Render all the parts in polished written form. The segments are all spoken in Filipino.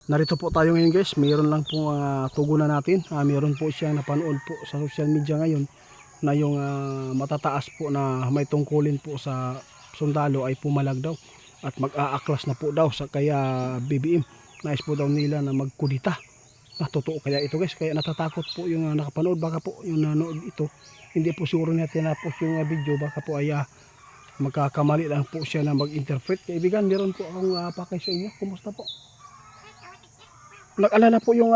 Narito po tayo ngayon guys, mayroon lang po tugunan natin. Mayroon po siyang napanood po sa social media ngayon na yung matataas po na may tungkulin po sa sundalo ay pumalag daw at mag-aaklas na po daw sa kaya BBM. Nais po daw nila na magkudita. Totoo kaya ito guys, kaya natatakot po yung nakapanood, baka po yung nanood ito hindi po siguro natin na po yung video, baka po ay magkakamali lang po siya na mag-interpret. Kaibigan, meron po akong pakay sa inyo. Kumusta po? Nag-alala po yung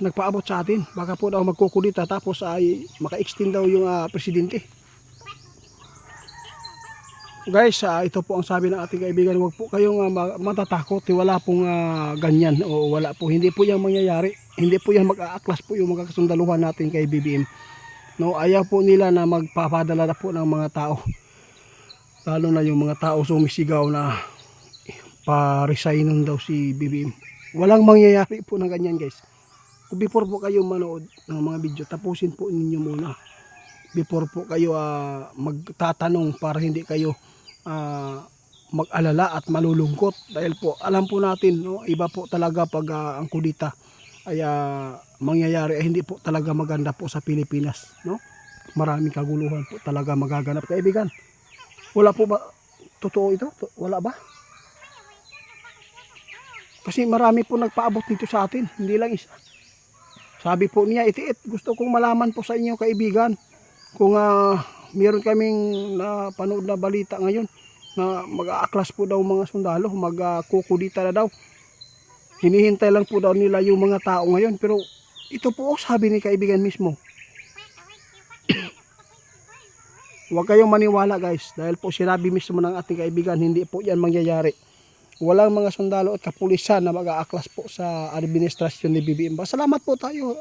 nagpaabot sa atin, baka po daw magkukulita tapos ay maka-extend daw yung presidente. Guys, ito po ang sabi ng ating kaibigan, huwag po kayong matatakot, wala pong ganyan o wala po, hindi po yan mangyayari, hindi po yan mag-aaklas po yung mga kasundaluhan natin kay BBM. No, ayaw po nila na magpapadala na po ng mga tao, lalo na yung mga tao sumisigaw na pa-resignon daw si BBM. Walang mangyayari po ng ganyan guys. Kung before po kayo manood ng mga video, tapusin po ninyo muna. Before po kayo magtatanong para hindi kayo mag-alala at malulungkot. Dahil po alam po natin, no, iba po talaga pag ang kudita ay mangyayari ay hindi po talaga maganda po sa Pilipinas. No? Maraming kaguluhan po talaga magaganap. Kaibigan, wala po ba? Totoo ito? Wala ba? Kasi marami po nagpaabot nito sa atin, hindi lang isa. Sabi po niya, itiit, gusto kong malaman po sa inyo kaibigan, kung meron kaming napanood na balita ngayon, na mag-aaklas po daw mga sundalo, magkukudita na daw. Hinihintay lang po daw nila yung mga tao ngayon, pero ito po sabi ni kaibigan mismo. Huwag kayong maniwala guys, dahil po sinabi mismo ng ating kaibigan, hindi po yan mangyayari. Walang mga sundalo at kapulisan na mag-aaklas po sa administrasyon ni BBM. Salamat po tayo.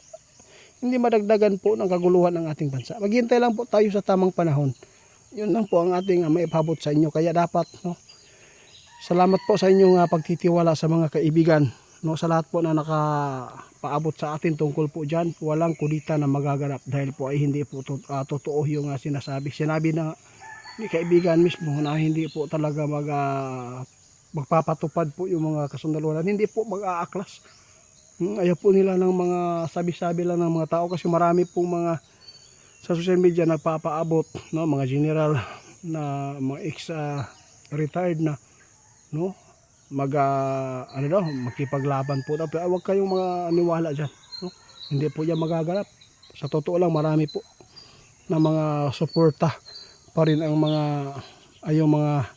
Hindi madagdagan po ng kaguluhan ng ating bansa. Maghintay lang po tayo sa tamang panahon. Yun lang po ang ating maipabot sa inyo. Kaya dapat, no, salamat po sa inyong pagtitiwala sa mga kaibigan. No, sa lahat po na nakapaabot sa atin tungkol po dyan. Walang kudita na magaganap dahil po ay hindi po totoo yung sinasabi. Sinabi na ni kaibigan mismo na hindi po talaga magpapatupad po yung mga kasundaluhan, hindi po mag-aaklas. Ayaw po nila ng mga sabi-sabi lang ng mga tao kasi marami pong mga sa social media nagpapaabot, no, mga general na mga ex-retired na, no, ano daw, makipaglaban po daw. Pero huwag kayong mga niwala dyan, no? Hindi po yan magaganap. Sa totoo lang marami po na mga suporta pa rin ang mga mga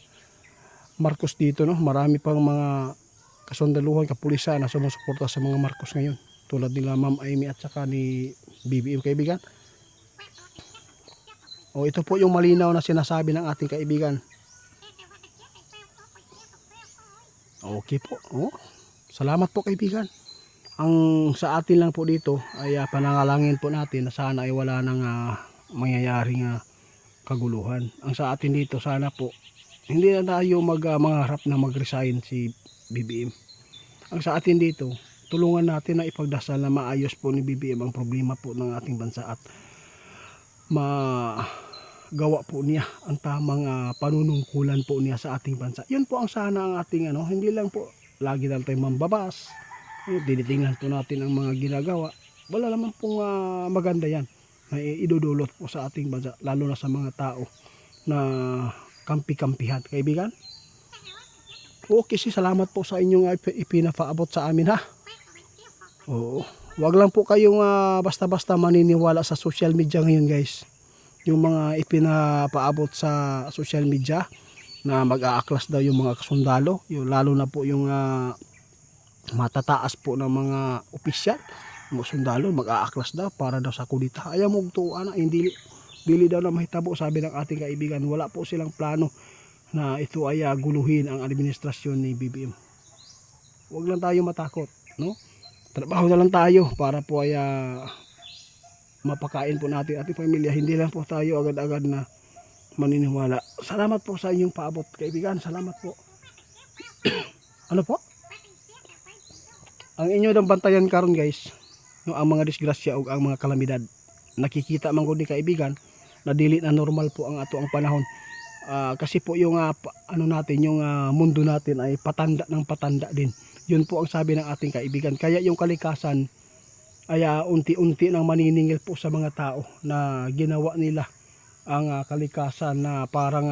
Marcos dito, no? Marami pang mga kasundaluhan, kapulisan na sumusuporta sa mga Marcos ngayon. Tulad nila Ma'am Amy at saka ni BBM kaibigan. O ito po yung malinaw na sinasabi ng ating kaibigan. Okay po. Salamat po kaibigan. Ang sa atin lang po dito ay panangalangin po natin na sana ay wala nang mangyayaring kaguluhan. Ang sa atin dito sana po hindi na tayo mangarap na mag-resign si BBM. Ang sa atin dito, tulungan natin na ipagdasal na maayos po ni BBM ang problema po ng ating bansa at magawa po niya ang tamang panunungkulan po niya sa ating bansa. Yun po ang sana ang ating hindi lang po lagi lang tayo mambabas. Tinitingnan po natin ang mga ginagawa. Wala naman pong maganda yan na idudulot po sa ating bansa, lalo na sa mga tao na kampi-kampihan kaibigan. Okay, salamat po sa inyong ipinapaabot sa amin ha. Oo, wag lang po kayong basta-basta maniniwala sa social media ngayon guys. Yung mga ipinapaabot sa social media na mag-aaklas daw yung mga kasundalo, yung lalo na po yung matataas po ng mga opisyal, mga sundalo mag-aaklas daw para daw sa kudita. Ayaw mo tuwa na hindi dili daw na mahitabo, sabi ng ating kaibigan. Wala po silang plano na ito ay guluhin ang administrasyon ni BBM. Huwag lang tayo matakot, no? Trabaho na lang tayo para po ay mapakain po natin ating pamilya. Hindi lang po tayo agad-agad na maniniwala. Salamat po sa inyong paabot kaibigan. Salamat po. Ano po? Ang inyo dang bantayan karon guys, no, ang mga disgrasya o ang mga kalamidad. Nakikita man ko ni kaibigan na dili na normal po ang ato ang panahon. Kasi po yung natin, yung mundo natin ay patanda ng patanda din. Yun po ang sabi ng ating kaibigan. Kaya yung kalikasan ay unti-unti nang maniningil po sa mga tao na ginawa nila ang kalikasan na parang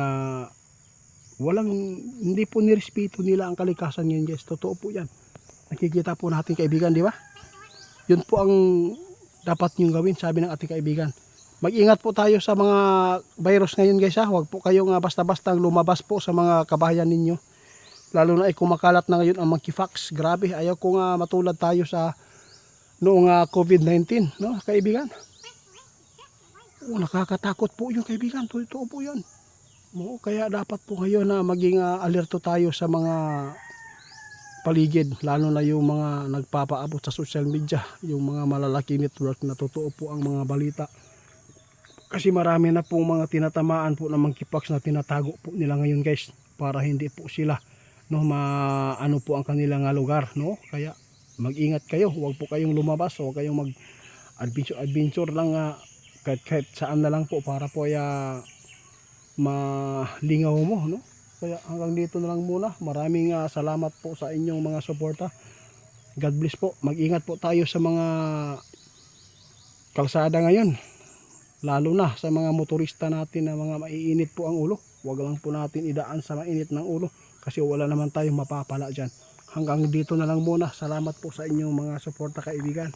walang, hindi po nirespeto nila ang kalikasan ngayon guys. Totoo po yan. Nakikita po natin kaibigan, di ba? Yun po ang dapat nyo gawin, sabi ng ating kaibigan. Mag-ingat po tayo sa mga virus ngayon guys ha. Huwag po kayong basta-basta lumabas po sa mga kabahayan ninyo. Lalo na ay kumakalat na ngayon ang monkeypox. Grabe, ayaw ko matulad tayo sa noong COVID-19, no kaibigan? Nakakatakot po yung kaibigan, totoo po yun. Kaya dapat po ngayon na maging alerto tayo sa mga paligid, lalo na yung mga nagpapaabot sa social media, yung mga malalaki network na totoo po ang mga balita. Kasi marami na pong mga tinatamaan po ng monkeypox na tinatago po nila ngayon guys, para hindi po sila ano po ang kanilang lugar, no? Kaya mag-ingat kayo, huwag po kayong lumabas, huwag kayong mag-adventure lang kahit saan na lang po para po malingaw mo, no? Kaya hanggang dito na lang muna. Maraming salamat po sa inyong mga suporta. God bless po. Mag-ingat po tayo sa mga kalsada ngayon. Lalo na sa mga motorista natin na mga maiinit po ang ulo. Huwag lang po natin idaan sa mainit ng ulo kasi wala naman tayong mapapala dyan. Hanggang dito na lang muna. Salamat po sa inyong mga suporta kaibigan.